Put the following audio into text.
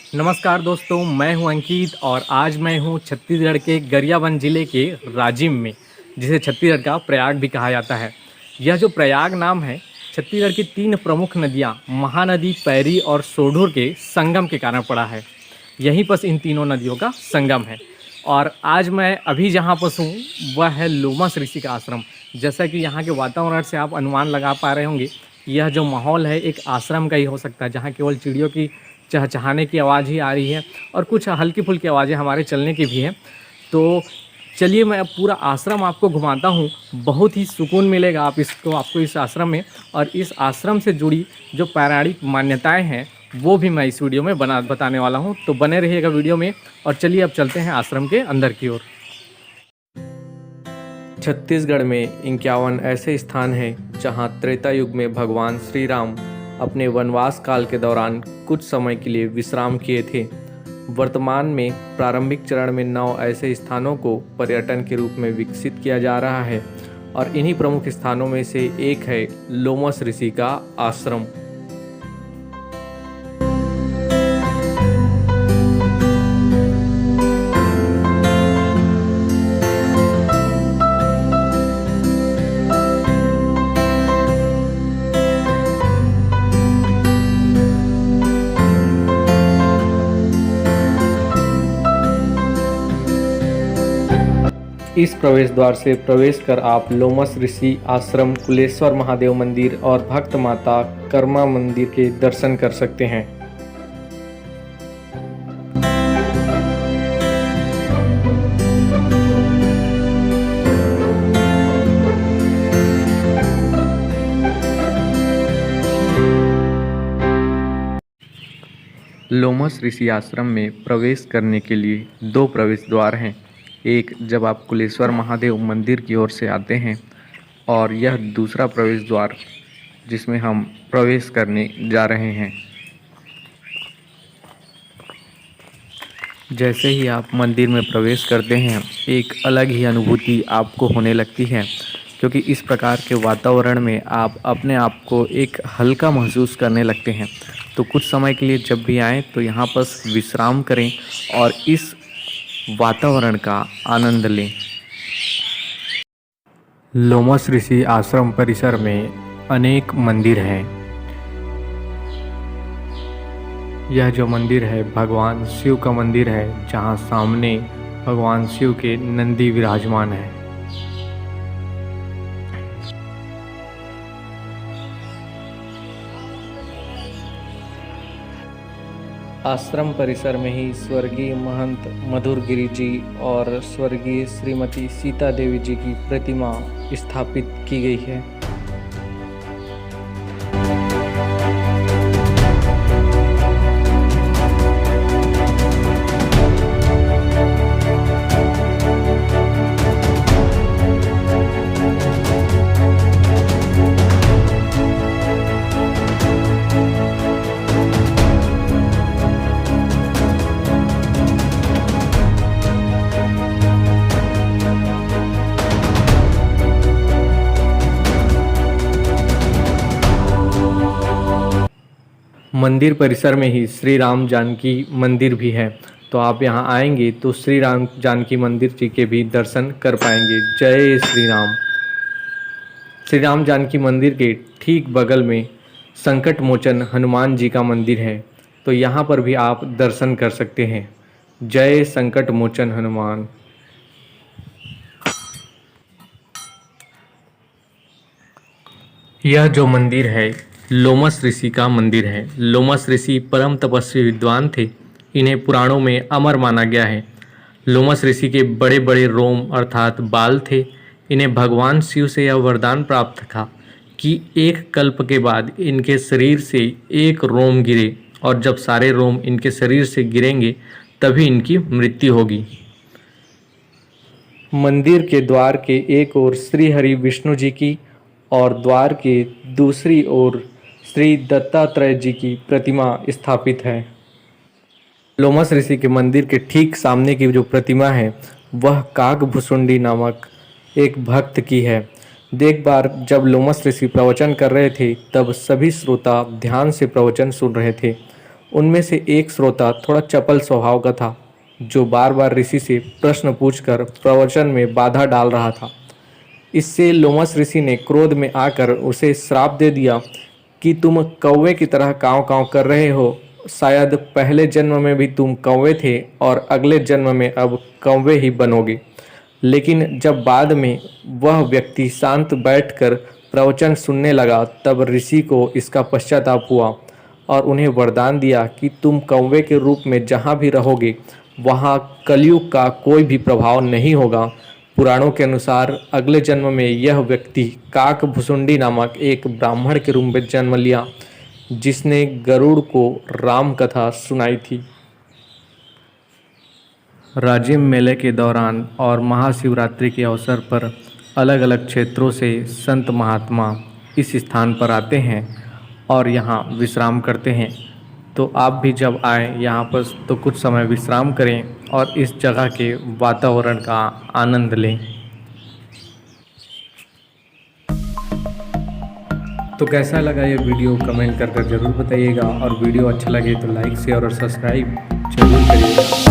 नमस्कार दोस्तों, मैं हूं अंकित और आज मैं हूं छत्तीसगढ़ के गरियाबंद जिले के राजिम में, जिसे छत्तीसगढ़ का प्रयाग भी कहा जाता है। यह जो प्रयाग नाम है, छत्तीसगढ़ की 3 प्रमुख नदियां महानदी, पैरी और सोढुर के संगम के कारण पड़ा है। यहीं पर इन तीनों नदियों का संगम है। और आज मैं अभी जहाँ पर हूँ वह है लोमस ऋषि का आश्रम। जैसा कि यहाँ के वातावरण से आप अनुमान लगा पा रहे होंगे, यह जो माहौल है एक आश्रम का ही हो सकता है, जहाँ केवल चिड़ियों की चहचहाने की आवाज़ ही आ रही है और कुछ हल्की फुल्की आवाज़ें हमारे चलने की भी हैं। तो चलिए मैं अब पूरा आश्रम आपको घुमाता हूँ। बहुत ही सुकून मिलेगा आपको इस आश्रम में। और इस आश्रम से जुड़ी जो पौराणिक मान्यताएं हैं वो भी मैं इस वीडियो में बताने वाला हूँ। तो बने रहिएगा वीडियो में। और चलिए अब चलते हैं आश्रम के अंदर की ओर। छत्तीसगढ़ में 51 ऐसे स्थान हैं जहां त्रेता युग में भगवान श्री राम अपने वनवास काल के दौरान कुछ समय के लिए विश्राम किए थे। वर्तमान में प्रारंभिक चरण में 9 ऐसे स्थानों को पर्यटन के रूप में विकसित किया जा रहा है और इन्हीं प्रमुख स्थानों में से एक है लोमस ऋषि का आश्रम। इस प्रवेश द्वार से प्रवेश कर आप लोमस ऋषि आश्रम, कुलेश्वर महादेव मंदिर और भक्त माता कर्मा मंदिर के दर्शन कर सकते हैं। लोमस ऋषि आश्रम में प्रवेश करने के लिए 2 प्रवेश द्वार हैं। एक जब आप कुलेश्वर महादेव मंदिर की ओर से आते हैं और यह दूसरा प्रवेश द्वार जिसमें हम प्रवेश करने जा रहे हैं। जैसे ही आप मंदिर में प्रवेश करते हैं एक अलग ही अनुभूति आपको होने लगती है, क्योंकि इस प्रकार के वातावरण में आप अपने आप को एक हल्का महसूस करने लगते हैं। तो कुछ समय के लिए जब भी आएँ तो यहाँ पर विश्राम करें और इस वातावरण का आनंद लें। लोमस ऋषि आश्रम परिसर में अनेक मंदिर हैं। यह जो मंदिर है भगवान शिव का मंदिर है, जहां सामने भगवान शिव के नंदी विराजमान है। आश्रम परिसर में ही स्वर्गीय महंत मधुर गिरी जी और स्वर्गीय श्रीमती सीता देवी जी की प्रतिमा स्थापित की गई है। मंदिर परिसर में ही श्री राम जानकी मंदिर भी है। तो आप यहाँ आएंगे तो श्री राम जानकी मंदिर जी के भी दर्शन कर पाएंगे। जय श्री राम। श्री राम जानकी मंदिर के ठीक बगल में संकट मोचन हनुमान जी का मंदिर है, तो यहाँ पर भी आप दर्शन कर सकते हैं। जय संकट मोचन हनुमान। यह जो मंदिर है लोमस ऋषि का मंदिर है। लोमस ऋषि परम तपस्वी विद्वान थे। इन्हें पुराणों में अमर माना गया है। लोमस ऋषि के बड़े बड़े रोम अर्थात बाल थे। इन्हें भगवान शिव से यह वरदान प्राप्त था कि एक कल्प के बाद इनके शरीर से एक रोम गिरे, और जब सारे रोम इनके शरीर से गिरेंगे तभी इनकी मृत्यु होगी। मंदिर के द्वार के एक ओर श्री हरि विष्णु जी की और द्वार के दूसरी ओर श्री दत्तात्रेय जी की प्रतिमा स्थापित है। लोमस ऋषि के मंदिर के ठीक सामने की जो प्रतिमा है वह काकभुसुंडी नामक एक भक्त की है। एक बार जब लोमस ऋषि प्रवचन कर रहे थे तब सभी श्रोता ध्यान से प्रवचन सुन रहे थे। उनमें से एक श्रोता थोड़ा चपल स्वभाव का था, जो बार बार ऋषि से प्रश्न पूछकर प्रवचन में बाधा डाल रहा था। इससे लोमस ऋषि ने क्रोध में आकर उसे श्राप दे दिया कि तुम कौवे की तरह काँव काँव कर रहे हो। शायद पहले जन्म में भी तुम कौवे थे और अगले जन्म में अब कौवे ही बनोगे। लेकिन जब बाद में वह व्यक्ति शांत बैठकर प्रवचन सुनने लगा, तब ऋषि को इसका पश्चाताप हुआ और उन्हें वरदान दिया कि तुम कौवे के रूप में जहाँ भी रहोगे वहाँ कलयुग का कोई भी प्रभाव नहीं होगा। पुराणों के अनुसार अगले जन्म में यह व्यक्ति काक भुसुंडी नामक एक ब्राह्मण के रूप में जन्म लिया, जिसने गरुड़ को राम कथा सुनाई थी। राजिम मेले के दौरान और महाशिवरात्रि के अवसर पर अलग अलग क्षेत्रों से संत महात्मा इस स्थान पर आते हैं और यहाँ विश्राम करते हैं। तो आप भी जब आए यहाँ पर तो कुछ समय विश्राम करें और इस जगह के वातावरण का आनंद लें। तो कैसा लगा ये वीडियो कमेंट कर ज़रूर बताइएगा, और वीडियो अच्छा लगे तो लाइक शेयर और सब्सक्राइब जरूर करिएगा।